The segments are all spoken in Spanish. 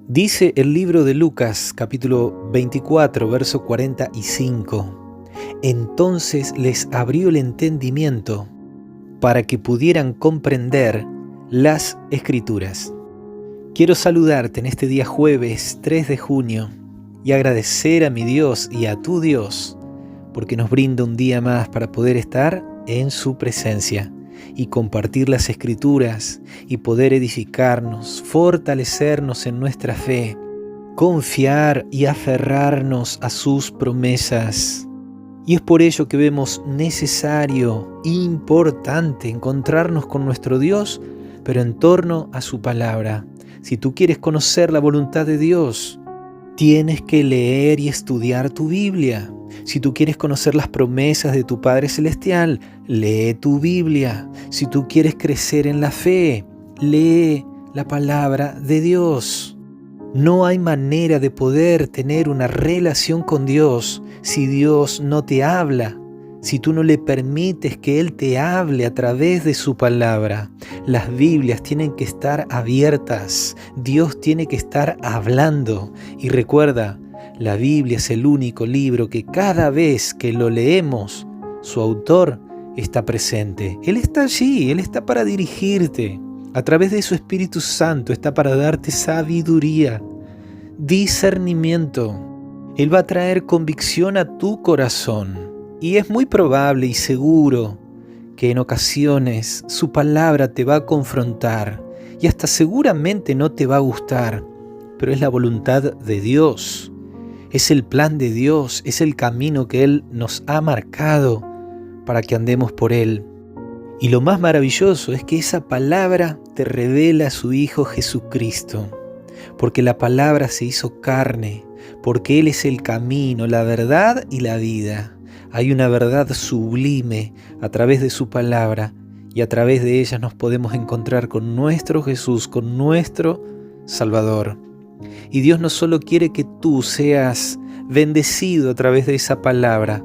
Dice el libro de Lucas, capítulo 24, verso 45. Entonces les abrió el entendimiento para que pudieran comprender las Escrituras. Quiero saludarte en este día jueves 3 de junio y agradecer a mi Dios y a tu Dios porque nos brinda un día más para poder estar en su presencia y compartir las Escrituras y poder edificarnos, fortalecernos en nuestra fe, confiar y aferrarnos a sus promesas. Y es por ello que vemos necesario, importante, encontrarnos con nuestro Dios, pero en torno a su palabra. Si tú quieres conocer la voluntad de Dios, tienes que leer y estudiar tu Biblia. Si tú quieres conocer las promesas de tu Padre Celestial, lee tu Biblia. Si tú quieres crecer en la fe, lee la palabra de Dios. No hay manera de poder tener una relación con Dios si Dios no te habla, si tú no le permites que Él te hable a través de su palabra. Las Biblias tienen que estar abiertas, Dios tiene que estar hablando. Y recuerda, la Biblia es el único libro que cada vez que lo leemos, su autor está presente. Él está allí, Él está para dirigirte. A través de su Espíritu Santo está para darte sabiduría, discernimiento. Él va a traer convicción a tu corazón. Y es muy probable y seguro que en ocasiones su palabra te va a confrontar y hasta seguramente no te va a gustar, pero es la voluntad de Dios. Es el plan de Dios, es el camino que Él nos ha marcado para que andemos por Él. Y lo más maravilloso es que esa palabra te revela a su Hijo Jesucristo, porque la palabra se hizo carne, porque Él es el camino, la verdad y la vida. Hay una verdad sublime a través de su palabra y a través de ella nos podemos encontrar con nuestro Jesús, con nuestro Salvador. Y Dios no solo quiere que tú seas bendecido a través de esa palabra,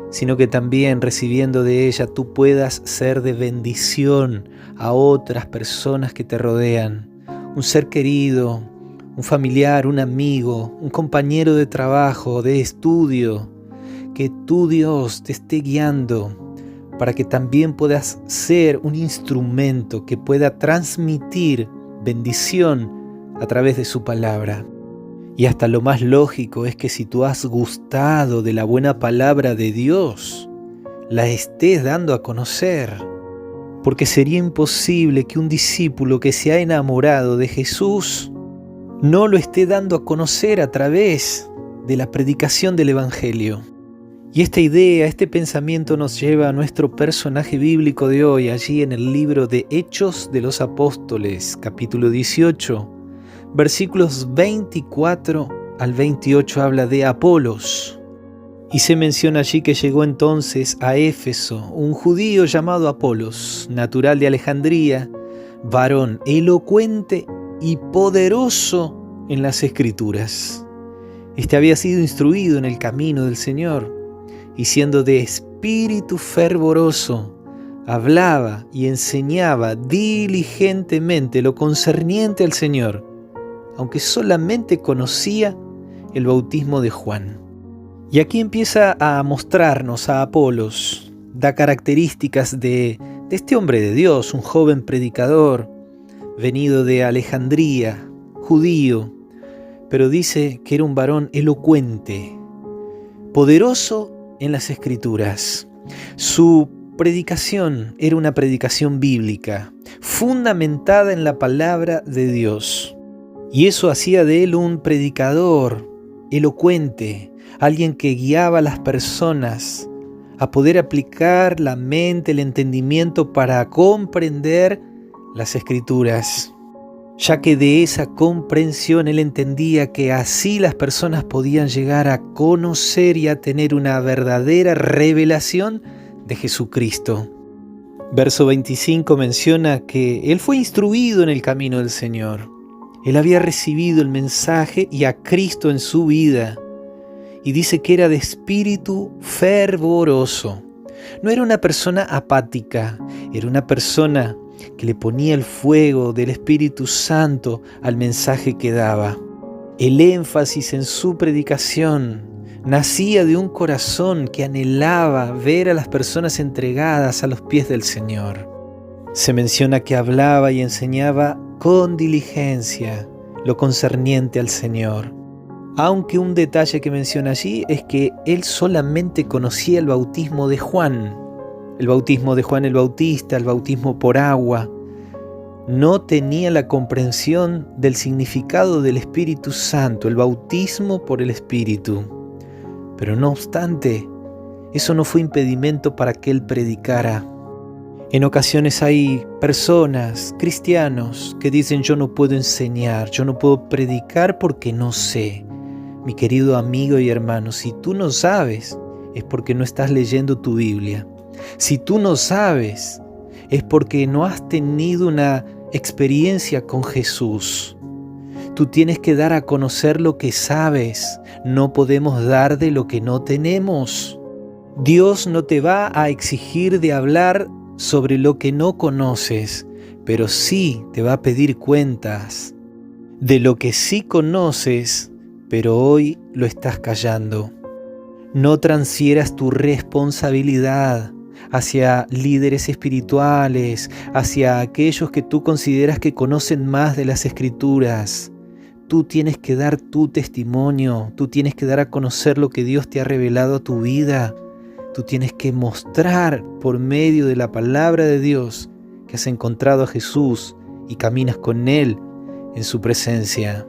sino que también recibiendo de ella tú puedas ser de bendición a otras personas que te rodean. Un ser querido, un familiar, un amigo, un compañero de trabajo, de estudio. Que tu Dios te esté guiando para que también puedas ser un instrumento que pueda transmitir bendición a través de su palabra. Y hasta lo más lógico es que si tú has gustado de la buena palabra de Dios, la estés dando a conocer. Porque sería imposible que un discípulo que se ha enamorado de Jesús no lo esté dando a conocer a través de la predicación del Evangelio. Y esta idea, este pensamiento nos lleva a nuestro personaje bíblico de hoy, allí en el libro de Hechos de los Apóstoles, capítulo 18, versículos 24 al 28 habla de Apolos. Y se menciona allí que llegó entonces a Éfeso un judío llamado Apolos, natural de Alejandría, varón elocuente y poderoso en las Escrituras. Este había sido instruido en el camino del Señor, y siendo de espíritu fervoroso, hablaba y enseñaba diligentemente lo concerniente al Señor, aunque solamente conocía el bautismo de Juan. Y aquí empieza a mostrarnos a Apolos, da características de este hombre de Dios, un joven predicador, venido de Alejandría, judío, pero dice que era un varón elocuente, poderoso en las Escrituras. Su predicación era una predicación bíblica, fundamentada en la palabra de Dios. Y eso hacía de él un predicador elocuente, alguien que guiaba a las personas a poder aplicar la mente, el entendimiento para comprender las Escrituras, ya que de esa comprensión él entendía que así las personas podían llegar a conocer y a tener una verdadera revelación de Jesucristo. Verso 25 menciona que él fue instruido en el camino del Señor. Él había recibido el mensaje y a Cristo en su vida. Y dice que era de espíritu fervoroso. No era una persona apática, era una persona que le ponía el fuego del Espíritu Santo al mensaje que daba. El énfasis en su predicación nacía de un corazón que anhelaba ver a las personas entregadas a los pies del Señor. Se menciona que hablaba y enseñaba con diligencia lo concerniente al Señor. Aunque un detalle que menciona allí es que él solamente conocía el bautismo de Juan. El bautismo de Juan el Bautista, el bautismo por agua. No tenía la comprensión del significado del Espíritu Santo, el bautismo por el Espíritu. Pero no obstante, eso no fue impedimento para que él predicara. En ocasiones hay personas, cristianos, que dicen: yo no puedo enseñar, yo no puedo predicar porque no sé. Mi querido amigo y hermano, si tú no sabes, es porque no estás leyendo tu Biblia. Si tú no sabes, es porque no has tenido una experiencia con Jesús. Tú tienes que dar a conocer lo que sabes. No podemos dar de lo que no tenemos. Dios no te va a exigir de hablar sobre lo que no conoces, pero sí te va a pedir cuentas de lo que sí conoces, pero hoy lo estás callando. No transfieras tu responsabilidad hacia líderes espirituales, hacia aquellos que tú consideras que conocen más de las Escrituras. Tú tienes que dar tu testimonio, tú tienes que dar a conocer lo que Dios te ha revelado a tu vida. Tú tienes que mostrar por medio de la palabra de Dios que has encontrado a Jesús y caminas con Él en su presencia.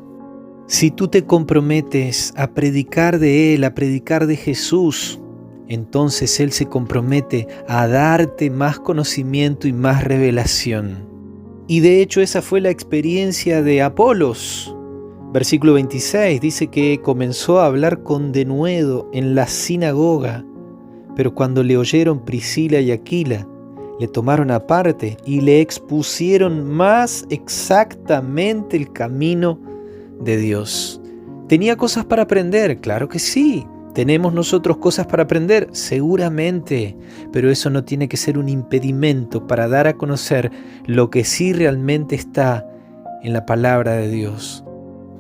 Si tú te comprometes a predicar de Él, a predicar de Jesús, entonces Él se compromete a darte más conocimiento y más revelación. Y de hecho esa fue la experiencia de Apolos. Versículo 26 dice que comenzó a hablar con denuedo en la sinagoga, pero cuando le oyeron Priscila y Aquila, le tomaron aparte y le expusieron más exactamente el camino de Dios. ¿Tenía cosas para aprender? Claro que sí. ¿Tenemos nosotros cosas para aprender? Seguramente, pero eso no tiene que ser un impedimento para dar a conocer lo que sí realmente está en la palabra de Dios.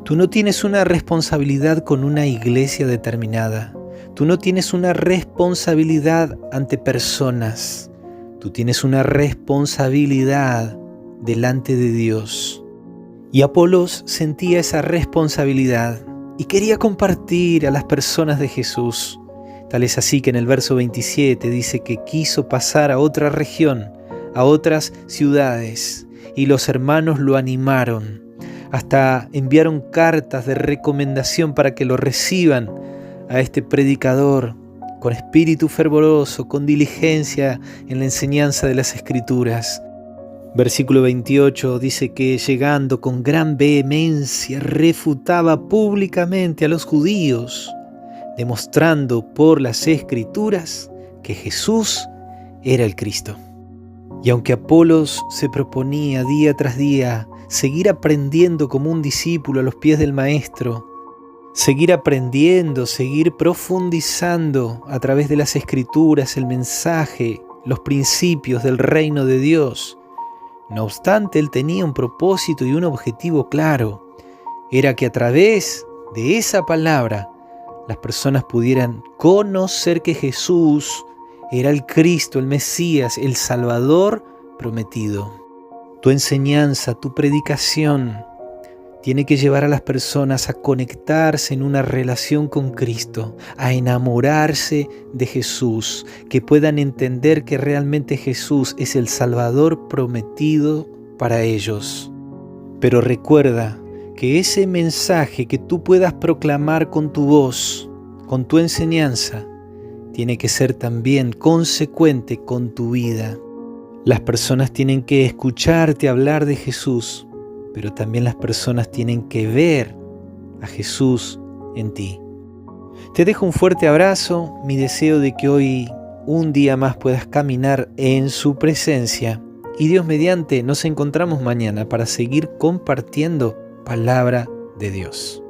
Tú no tienes una responsabilidad con una iglesia determinada. Tú no tienes una responsabilidad ante personas. Tú tienes una responsabilidad delante de Dios. Y Apolos sentía esa responsabilidad y quería compartir a las personas de Jesús. Tal es así que en el verso 27 dice que quiso pasar a otra región, a otras ciudades, y los hermanos lo animaron. Hasta enviaron cartas de recomendación para que lo reciban a este predicador con espíritu fervoroso, con diligencia en la enseñanza de las Escrituras. Versículo 28 dice que llegando con gran vehemencia refutaba públicamente a los judíos, demostrando por las Escrituras que Jesús era el Cristo. Y aunque Apolos se proponía día tras día seguir aprendiendo como un discípulo a los pies del Maestro, seguir aprendiendo, seguir profundizando a través de las Escrituras el mensaje, los principios del reino de Dios, no obstante, él tenía un propósito y un objetivo claro. Era que a través de esa palabra las personas pudieran conocer que Jesús era el Cristo, el Mesías, el Salvador prometido. Tu enseñanza, tu predicación tiene que llevar a las personas a conectarse en una relación con Cristo, a enamorarse de Jesús, que puedan entender que realmente Jesús es el Salvador prometido para ellos. Pero recuerda que ese mensaje que tú puedas proclamar con tu voz, con tu enseñanza, tiene que ser también consecuente con tu vida. Las personas tienen que escucharte hablar de Jesús, pero también las personas tienen que ver a Jesús en ti. Te dejo un fuerte abrazo, mi deseo de que hoy un día más puedas caminar en su presencia y Dios mediante nos encontramos mañana para seguir compartiendo palabra de Dios.